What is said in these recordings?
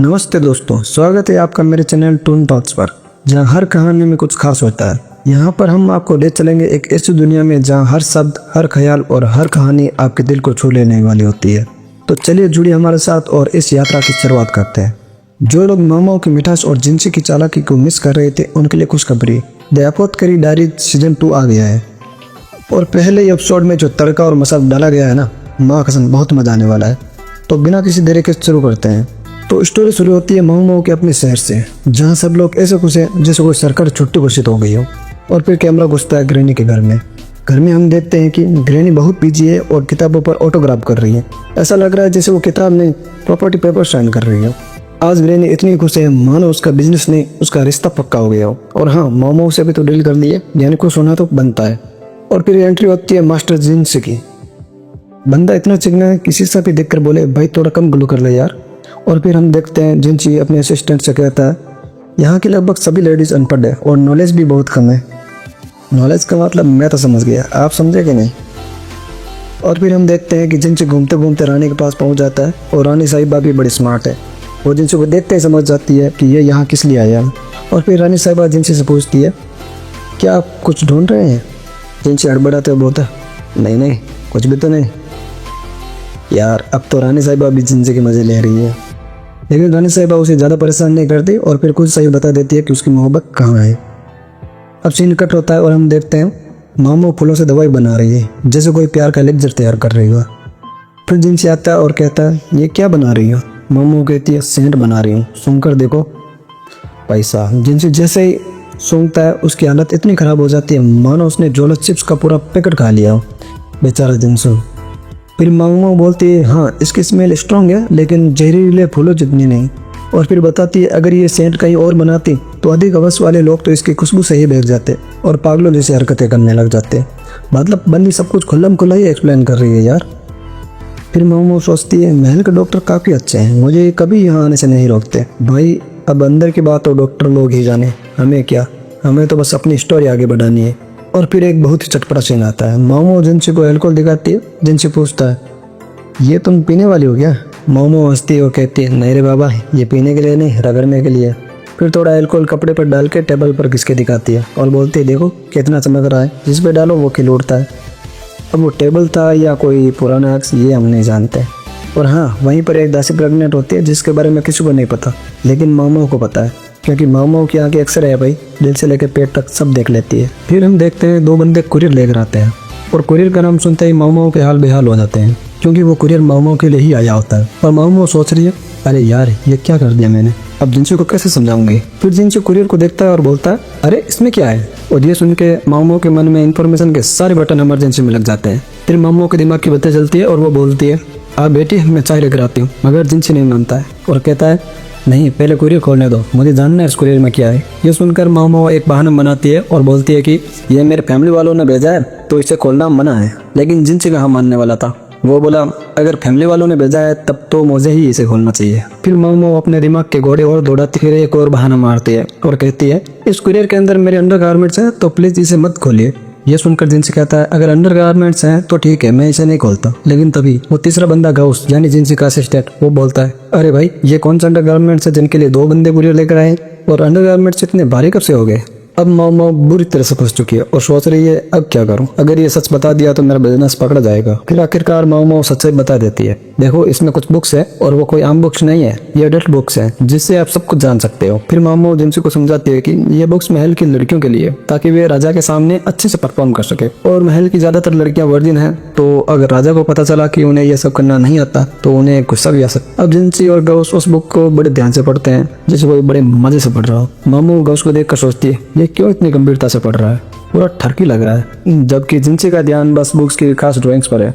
नमस्ते दोस्तों, स्वागत है आपका मेरे चैनल टून टॉक्स पर, जहां हर कहानी में कुछ खास होता है। यहां पर हम आपको ले चलेंगे एक ऐसी दुनिया में जहां हर शब्द, हर ख्याल और हर कहानी आपके दिल को छू लेने वाली होती है। तो चलिए जुड़िए हमारे साथ और इस यात्रा की शुरुआत करते हैं। जो लोग मामाओं की मिठास और जिनसी की चालाकी को मिस कर रहे थे, उनके लिए खुशखबरी। द अपोथेकेरी डायरी सीजन 2 आ गया है और पहले एपिसोड में जो तड़का और मसाला डाला गया है ना, माँ कसम बहुत मजा आने वाला है। तो बिना किसी देरी के शुरू करते हैं। तो स्टोरी शुरू होती है माऊ के अपने शहर से, जहाँ सब लोग ऐसे खुश हैं जैसे कोई सरकारी छुट्टी घोषित हो गई हो। और फिर कैमरा घुसता है ग्रैनी के घर में। घर में हम देखते हैं कि ग्रैनी बहुत बिजी है और किताबों पर ऑटोग्राफ कर रही है। ऐसा लग रहा है जैसे वो किताब में प्रॉपर्टी पेपर साइन कर रही हो। आज ग्रैनी इतनी खुश है मानो उसका बिजनेस नहीं, उसका रिश्ता पक्का हो गया हो। और हाँ, माऊ से भी तो डील कर दिए, यानी कुछ होना तो बनता है। और फिर एंट्री होती है मास्टर जिनसी की। बंदा इतना चिकना है, किसी से भी देखकर बोले भाई थोड़ा कम ग्लो कर ले यार। और फिर हम देखते हैं जिनसी अपने असिस्टेंट से कहता है यहाँ की लगभग सभी लेडीज अनपढ़ है और नॉलेज भी बहुत कम है। नॉलेज का मतलब मैं तो समझ गया, आप समझे कि नहीं। और फिर हम देखते हैं कि जिनसी घूमते घूमते रानी के पास पहुंच जाता है और रानी साहिबा भी बड़ी स्मार्ट है। वो जिनसी को देखते ही समझ जाती है कि ये यहाँ किस लिए आया है। और फिर रानी साहिबा जिनसी से पूछती है क्या आप कुछ ढूंढ रहे हैं। जिनसी हड़बड़ाते हुए बोलता नहीं नहीं, कुछ भी तो नहीं। यार अब तो रानी साहिबा भी जिनसी के मजे ले रही है, लेकिन रानी साहिबा उसे ज़्यादा परेशान नहीं करती और फिर कुछ सही बता देती है कि उसकी मोहब्बत कहाँ है। अब सीन कट होता है और हम देखते हैं मामू फूलों से दवाई बना रही है, जैसे कोई प्यार का लेक्चर तैयार कर रही हो। फिर जिनसी आता है और कहता है ये क्या बना रही हो। मामू कहती है सेंट बना रही हूँ, सुनकर देखो पैसा। जिनसी जैसे ही सूंघता है उसकी हालत इतनी ख़राब हो जाती है मानो उसने जोलो चिप्स का पूरा पैकेट खा लिया हो, बेचारा जिनसू। फिर मामू बोलती है हाँ इसकी स्मेल स्ट्रॉन्ग है लेकिन जहरीले फूलों जितनी नहीं। और फिर बताती है अगर ये सेंट कहीं और बनाती तो अधिक अवश्य वाले लोग तो इसकी खुशबू से ही बहक जाते और पागलों जैसी हरकतें करने लग जाते। मतलब बंदी सब कुछ खुल्लम खुल्ला ही एक्सप्लेन कर रही है यार। फिर मामू सोचती है महल के डॉक्टर काफ़ी अच्छे हैं, मुझे कभी यहाँ आने से नहीं रोकते। भाई अब अंदर की बात तो डॉक्टर लोग ही जाने, हमें क्या, हमें तो बस अपनी स्टोरी आगे बढ़ानी है। और फिर एक बहुत ही चटपटा सीन आता है। मामू जिनसी को अल्कोहल दिखाती है। जिनसी पूछता है ये तुम पीने वाली हो क्या। मामू हंसती है और कहती है नहीं रे बाबा, ये पीने के लिए नहीं, रगड़ने के लिए। फिर थोड़ा अल्कोहल कपड़े पर डाल के टेबल पर घिस के दिखाती है और बोलती है देखो कितना चमक रहा है, जिस पे डालो वो खिल उठता है। अब वो टेबल था या कोई पुराना अक्स ये हम नहीं जानते। और हाँ, वहीं पर एक दासी प्रेग्नेंट होती है जिसके बारे में किसी को नहीं पता, लेकिन मामू को पता है क्योंकि मामू की आंखें अक्सर है भाई, दिल से लेकर पेट तक सब देख लेती है। फिर हम देखते हैं दो बंदे कुरियर लेकर आते हैं और कुरियर का नाम सुनते ही मामू के हाल बेहाल हो जाते हैं क्योंकि वो कुरियर मामू के लिए ही आया होता है। और मामू सोच रही है अरे यार ये क्या कर दिया मैंने, अब जिनसी को कैसे समझाऊंगी। फिर जिनसी कुरियर को देखता है और बोलता है अरे इसमें क्या है। और ये सुन के मामू के मन में इंफॉर्मेशन के सारे बटन इमरजेंसी में लग जाते हैं। फिर मामू के दिमाग की बत्ती जलती है और वो बोलती है आप बेटी मैं चाय लेकर आती हूँ। मगर जिनसी नहीं मानता है और कहता है नहीं पहले कुरियर खोलने दो, मुझे जानना है इस कुरियर में क्या है। ये सुनकर मामू एक बहाना बनाती है और बोलती है कि ये मेरे फैमिली वालों ने भेजा है तो इसे खोलना मना है। लेकिन जिनसी कहाँ मानने वाला था, वो बोला अगर फैमिली वालों ने भेजा है तब तो मुझे ही इसे खोलना चाहिए। फिर मामू अपने दिमाग के घोड़े और दौड़ाती फिर एक और बहाना मारती है और कहती है इस कुरियर के अंदर मेरे अंडरगारमेंट्स हैं तो प्लीज इसे मत खोलिए। ये सुनकर जिनसी कहता है अगर अंडरगारमेंट्स हैं तो ठीक है, मैं इसे नहीं खोलता। लेकिन तभी वो तीसरा बंदा गौस यानी जिनसी का असिस्टेंट वो बोलता है अरे भाई ये कौन सा अंडरगारमेंट्स है जिनके लिए दो बंदे कुरियर लेकर आए और अंडरगारमेंट्स इतने भारी कब से हो गए। अब मामू बुरी तरह से फंस चुकी है और सोच रही है अब क्या करूं, अगर ये सच बता दिया तो मेरा बिजनेस पकड़ा जाएगा। फिर आखिरकार मामू सच्चाई बता देती है देखो इसमें कुछ बुक्स है और वो कोई आम बुक्स नहीं है, ये अडल्ट बुक्स है जिससे आप सब कुछ जान सकते हो। फिर मामू जिनसी को समझाती है कि ये बुक्स महल की लड़कियों के लिए ताकि वे राजा के सामने अच्छे से परफॉर्म कर सके और महल की ज्यादातर लड़कियां वर्जिन हैं, तो अगर राजा को पता चला कि उन्हें यह सब करना नहीं आता तो उन्हें गुस्सा भी आ सकता। अब जिनसी और गौस उस बुक को बड़े ध्यान से पढ़ते हैं जैसे कोई बड़े मजे से पढ़ रहा हो। मामू गौस को देखकर सोचती है ये क्यों इतनी गंभीरता से पढ़ रहा है, पूरा ठरकी लग रहा है। जबकि जिनसी का ध्यान बस बुक्स की खास ड्राइंग्स पर है।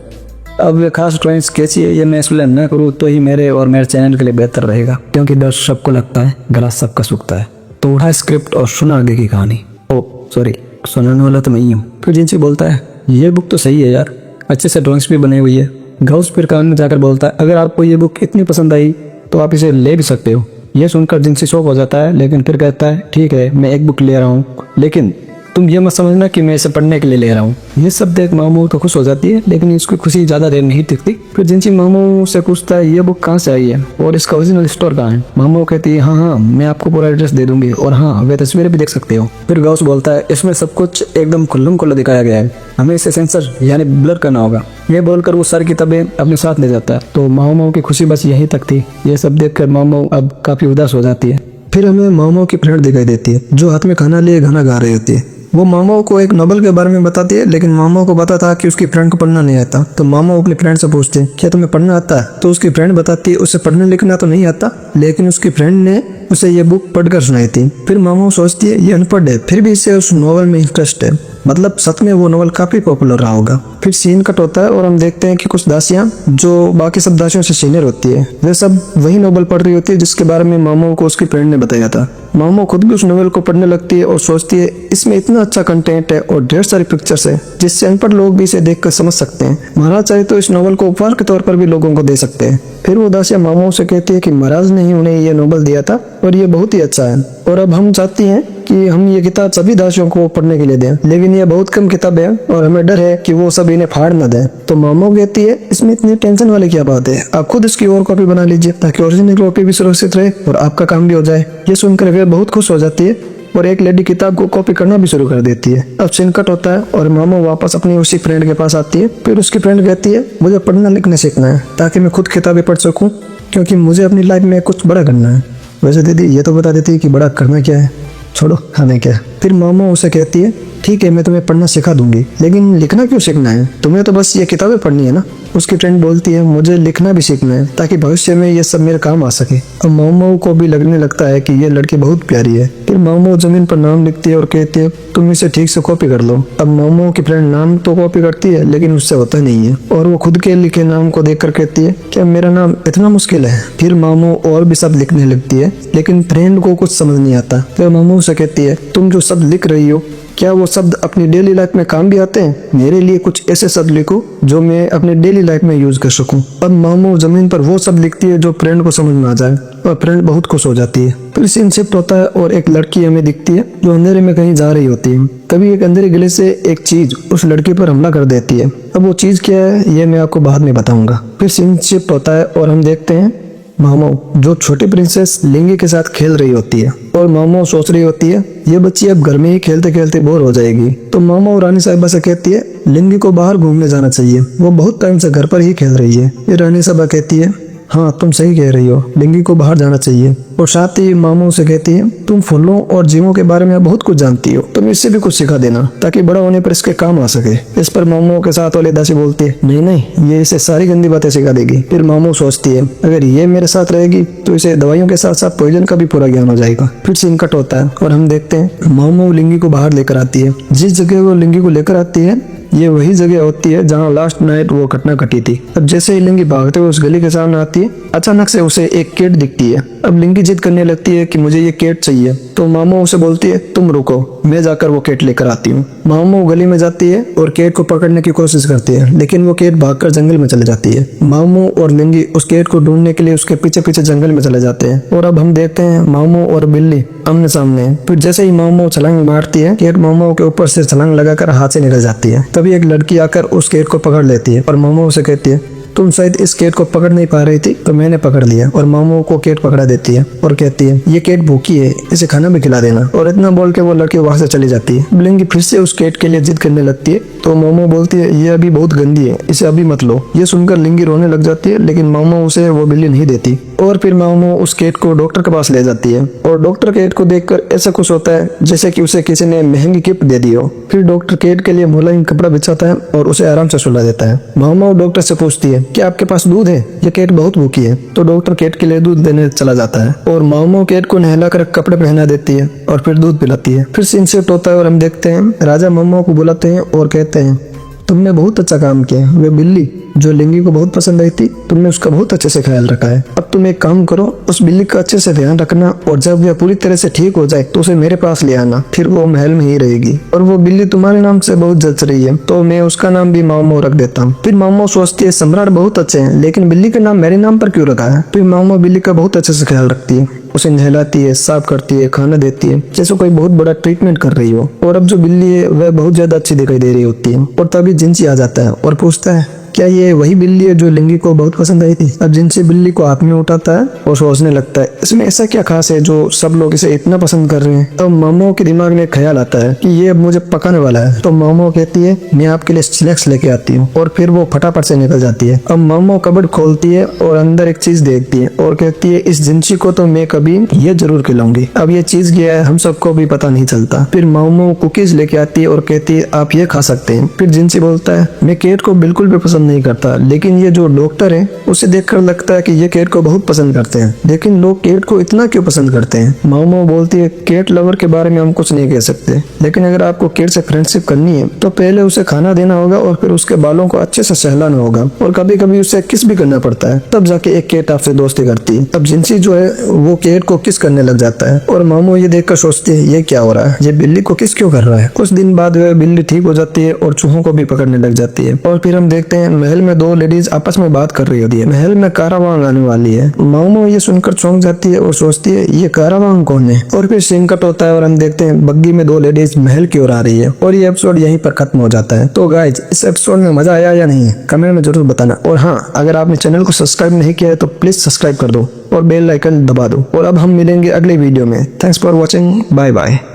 अब वे खास ड्राइंग्स कैसी है ये मैं एक्सप्लेन न करूँ तो ही मेरे और मेरे चैनल के लिए बेहतर रहेगा, क्योंकि दर्द सबको लगता है गला सबका सूखता है। तो उठा स्क्रिप्ट और सुना आगे की कहानी। ओ सॉरी, सुनाने वाला तो मैं ही हूँ। फिर जिनसी बोलता है ये बुक तो सही है यार, अच्छे से ड्राइंग्स भी बनी हुई है। गौस फिर कान में जाकर बोलता है अगर आपको ये बुक इतनी पसंद आई तो आप इसे ले भी सकते हो। ये सुनकर जिनसी शॉक हो जाता है लेकिन फिर कहता है ठीक है मैं एक बुक ले रहा हूँ, लेकिन तुम ये मत समझना कि मैं इसे पढ़ने के लिए ले रहा हूँ। ये सब देख मामू तो खुश हो जाती है, लेकिन इसकी खुशी ज्यादा देर नहीं टिकती। फिर जिनसी मामू से पूछता है ये बुक कहाँ से आई है और इसका ओरिजिनल स्टोर कहाँ है। मामू कहती है हाँ मैं आपको पूरा एड्रेस दे दूंगी और हाँ वे तस्वीरें भी देख सकते हो। फिर गौस बोलता है इसमें सब कुछ एकदम खुल्लम खुल्ला दिखाया गया है, हमें इसे सेंसर यानी ब्लर करना होगा। ये बोलकर वो सारी किताबें अपने साथ ले जाता है। तो मामू की खुशी बस यही तक थी। ये सब देखकर मामू अब काफी उदास हो जाती है। फिर हमें मामू की फ्रेंड दिखाई देती है जो हाथ में खाना लिए गाना गा रही होती है। वो मामू को एक नोवेल के बारे में बताती है, लेकिन मामू को पता था कि उसकी फ्रेंड को पढ़ना नहीं आता। तो मामू अपनी फ्रेंड से पूछते हैं क्या तुम्हें पढ़ना आता है। तो उसकी फ्रेंड बताती है उसे पढ़ने लिखना तो नहीं आता, लेकिन उसकी फ्रेंड ने उसे ये बुक पढ़कर सुनाई थी। फिर मामू सोचती है ये अनपढ़ है, फिर भी इसे उस नोवेल में इंटरेस्ट है, मतलब सच में वो नोवेल काफी पॉपुलर रहा होगा। फिर सीन कट होता है और हम देखते हैं कि कुछ दासियां जो बाकी सब दासियों से सीनियर होती है, वे सब वही नोवेल पढ़ रही होती है जिसके बारे में मामू को उसकी फ्रेंड ने बताया था। मामू खुद भी उस नोवेल को पढ़ने लगती है और सोचती है इसमें इतना अच्छा कंटेंट है और ढेर सारी पिक्चर्स है जिससे अनपढ़ लोग भी इसे देखकर समझ सकते हैं। महाराज चाहे तो इस नोवेल को उपहार के तौर पर भी लोगों को दे सकते हैं। फिर वो दासिया मामू से कहती है कि महाराज ने ही उन्हें ये नोवेल दिया था और ये बहुत ही अच्छा है और अब हम चाहती हैं कि हम ये किताब सभी दासियों को पढ़ने के लिए दें, लेकिन ये बहुत कम किताब है और हमें डर है कि वो सब इन्हें फाड़ न दें। तो मामू कहती है इसमें इतनी टेंशन वाली क्या बात है, आप खुद इसकी और कॉपी बना लीजिए ताकि ओरिजिनल कॉपी भी सुरक्षित रहे और आपका काम भी हो जाए। ये सुनकर वे बहुत खुश हो जाती है और एक लेडी किताब को कॉपी करना भी शुरू कर देती है। अब सीन कट होता है और मामू वापस अपनी उसी फ्रेंड के पास आती है। फिर उसकी फ्रेंड कहती है मुझे पढ़ना लिखना सीखना है ताकि मैं खुद किताबें पढ़ सकूं, क्योंकि मुझे अपनी लाइफ में कुछ बड़ा करना है। वैसे दीदी ये तो बता देती है कि बड़ा करना क्या है, छोड़ो हमें क्या। फिर मामू उसे कहती है ठीक है मैं तुम्हें पढ़ना सिखा दूंगी, लेकिन लिखना क्यों सीखना है, तुम्हें तो बस ये किताबें पढ़नी है ना। उसकी फ्रेंड बोलती है मुझे लिखना भी सीखना है ताकि भविष्य में ये सब मेरे काम आ सके। अब मामू को भी लगने लगता है कि ये लड़की बहुत प्यारी है। फिर मामू जमीन पर नाम लिखती है और कहती है तुम इसे ठीक से कॉपी कर लो। अब मामू की फ्रेंड नाम तो कॉपी करती है लेकिन उससे होता नहीं है और वो खुद के लिखे नाम को देखकर कहती है क्या मेरा नाम इतना मुश्किल है। फिर मामू और भी सब लिखने लगती है, लेकिन फ्रेंड को कुछ समझ नहीं आता। फिर मामू से कहती है तुम जो शब्द लिख रही हो क्या वो शब्द अपनी डेली लाइफ में काम भी आते हैं, मेरे लिए कुछ ऐसे शब्द लिखो जो मैं अपने डेली लाइफ में यूज कर सकूं। अब मामू जमीन पर वो शब्द लिखती है जो फ्रेंड को समझ में आ जाए और फ्रेंड बहुत खुश हो जाती है। फिर सीन शिफ्ट होता है और एक लड़की हमें दिखती है जो अंधेरे में कहीं जा रही होती है। तभी एक अंधेरे गले से एक चीज उस लड़की पर हमला कर देती है। अब वो चीज क्या है ये मैं आपको बाद में बताऊंगा। फिर सीन शिफ्ट होता है और हम देखते हैं मामू जो छोटी प्रिंसेस लिंगी के साथ खेल रही होती है और मामू सोच रही होती है ये बच्ची अब घर में ही खेलते खेलते बोर हो जाएगी। तो मामू रानी साहिबा से कहती है लिंगी को बाहर घूमने जाना चाहिए, वो बहुत टाइम से घर पर ही खेल रही है। ये रानी साहिबा कहती है हाँ तुम सही कह रही हो, लिंगी को बाहर जाना चाहिए। और साथ ही मामू से कहती है तुम फूलों और जीवों के बारे में बहुत कुछ जानती हो, तुम इससे भी कुछ सिखा देना ताकि बड़ा होने पर इसके काम आ सके। इस पर मामू के साथ वाली दासी बोलती है नहीं नहीं ये इसे सारी गंदी बातें सिखा देगी। फिर मामू सोचती है अगर ये मेरे साथ रहेगी तो इसे दवाइयों के साथ साथ पॉइजन का भी पूरा ज्ञान हो जाएगा। फिर सीन कट होता है और हम देखते हैं मामू लिंगी को बाहर लेकर आती है। जिस जगह वो लिंगी को लेकर आती है ये वही जगह होती है जहाँ लास्ट नाइट वो घटना घटी थी। अब जैसे ही लिंगी भागते हुए उस गली के सामने आती है अचानक से उसे एक केट दिखती है। अब लिंगी जिद करने लगती है कि मुझे ये केट चाहिए। तो मामू उसे बोलती है तुम रुको मैं जाकर वो केट लेकर आती हूँ। मामू गली में जाती है और केट को पकड़ने की कोशिश करती है, लेकिन वो केट भागकर जंगल में चले जाती है। मामू और लिंगी उस केट को ढूंढने के लिए उसके पीछे पीछे जंगल में चले जाते हैं और अब हम देखते हैं मामू और बिल्ली आमने सामने। फिर जैसे ही मामू छलांग मारती है केट मामू के ऊपर से छलांग लगाकर हाथ से निकल जाती है। तभी एक लड़की आकर उस केट को पकड़ लेती है और मामू उसे कहती है तुम शायद इस केट को पकड़ नहीं पा रही थी तो मैंने पकड़ लिया। और मामू को केट पकड़ा देती है और कहती है ये केट भूखी है इसे खाना भी खिला देना। और इतना बोल के वो लड़की वहां से चली जाती है। लिंगी फिर से उस केट के लिए जिद करने लगती है तो मामू बोलती है ये अभी बहुत गंदी है इसे अभी मत लो। ये सुनकर लिंगी रोने लग जाती है, लेकिन मामू उसे वो बिल्ली नहीं देती। और फिर मामू उस केट को डॉक्टर के पास ले जाती है और डॉक्टर केट को देखकर ऐसा खुश होता है जैसे कि उसे किसी ने महंगी गिफ्ट दे दी हो। फिर डॉक्टर केट के लिए मुलायम कपड़ा बिछाता है और उसे आराम से सुला देता है। मामू डॉक्टर से पूछती है कि आपके पास दूध है, ये केट बहुत भूखी है। तो डॉक्टर केट के लिए दूध देने चला जाता है और मामू केट को नहलाकर कपड़े पहना देती है और फिर दूध पिलाती है। फिर सीन शिफ्ट होता है और हम देखते हैं राजा मामू को बुलाते हैं और कहते हैं तुमने बहुत अच्छा काम किया। वे बिल्ली जो लिंगी को बहुत पसंद आई थी तुमने उसका बहुत अच्छे से ख्याल रखा है। अब तुम एक काम करो उस बिल्ली का अच्छे से ध्यान रखना और जब वह पूरी तरह से ठीक हो जाए तो उसे मेरे पास ले आना, फिर वो महल में ही रहेगी। और वो बिल्ली तुम्हारे नाम से बहुत जच रही है तो मैं उसका नाम भी मामू रख देता हूँ। फिर मामू सोचती है सम्राट बहुत अच्छे हैं लेकिन बिल्ली का नाम मेरे नाम पर क्यों रखा है। फिर मामू बिल्ली का बहुत अच्छे से ख्याल रखती है उसे नहलाती है, साफ करती है, खाना देती है, जैसे कोई बहुत बड़ा ट्रीटमेंट कर रही हो। और अब जो बिल्ली है वह बहुत ज्यादा अच्छी दिखाई दे रही होती है। और तभी जिंसी आ जाता है और पूछता है क्या ये वही बिल्ली है जो लिंगी को बहुत पसंद आई थी। अब जिनसे बिल्ली को हाथ में उठाता है और सोचने लगता है इसमें ऐसा क्या खास है जो सब लोग इसे इतना पसंद कर रहे हैं। तो मामो के दिमाग में ख्याल आता है कि ये अब मुझे पकाने वाला है। तो मामो कहती है मैं आपके लिए स्नैक्स लेके आती हूँ और फिर वो फटाफट से निकल जाती है। अब मामो कबर्ड खोलती है और अंदर एक चीज देखती है और कहती है इस जिंसी को तो मैं कभी ये जरूर खिलाऊंगी। अब ये चीज क्या है हम सबको भी पता नहीं चलता। फिर मामो कुकीज लेके आती है और कहती है आप ये खा सकते हैं। फिर जिंसी बोलता है मैं केट को बिल्कुल भी पसंद नहीं करता, लेकिन ये जो डॉक्टर है उसे देखकर लगता है कि ये केट को बहुत पसंद करते हैं, लेकिन लोग केट को इतना क्यों पसंद करते हैं। मामो बोलती है केट लवर के बारे में हम कुछ नहीं कह सकते, लेकिन अगर आपको केट से फ्रेंडशिप करनी है तो पहले उसे खाना देना होगा और फिर उसके बालों को अच्छे से सहलाना होगा और कभी कभी उसे किस भी करना पड़ता है, तब जाके एक केट आपसे दोस्ती करती है। तब जिंसी जो है वो केट को किस करने लग जाता है और मामो ये देखकर सोचती है ये क्या हो रहा है, ये बिल्ली को किस क्यों कर रहा है। कुछ दिन बाद वह बिल्ली ठीक हो जाती है और चूहों को भी पकड़ने लग जाती है। और फिर हम देखते हैं महल में दो लेडीज आपस में बात कर रही होती है। महल में कारावान आने वाली है। मामो ये सुनकर चौंक जाती है और सोचती है ये कारावान कौन है। और फिर सीन कट होता है और हम देखते हैं बग्गी में दो लेडीज महल की ओर आ रही है। और ये एपिसोड यहीं पर खत्म हो जाता है। तो गाइज इस एपिसोड में मजा आया या नहीं कमेंट में जरूर बताना। और हाँ, अगर आपने चैनल को सब्सक्राइब नहीं किया है तो प्लीज सब्सक्राइब कर दो और बेल आइकन दबा दो। और अब हम मिलेंगे अगले वीडियो में। Thanks for watching, bye bye.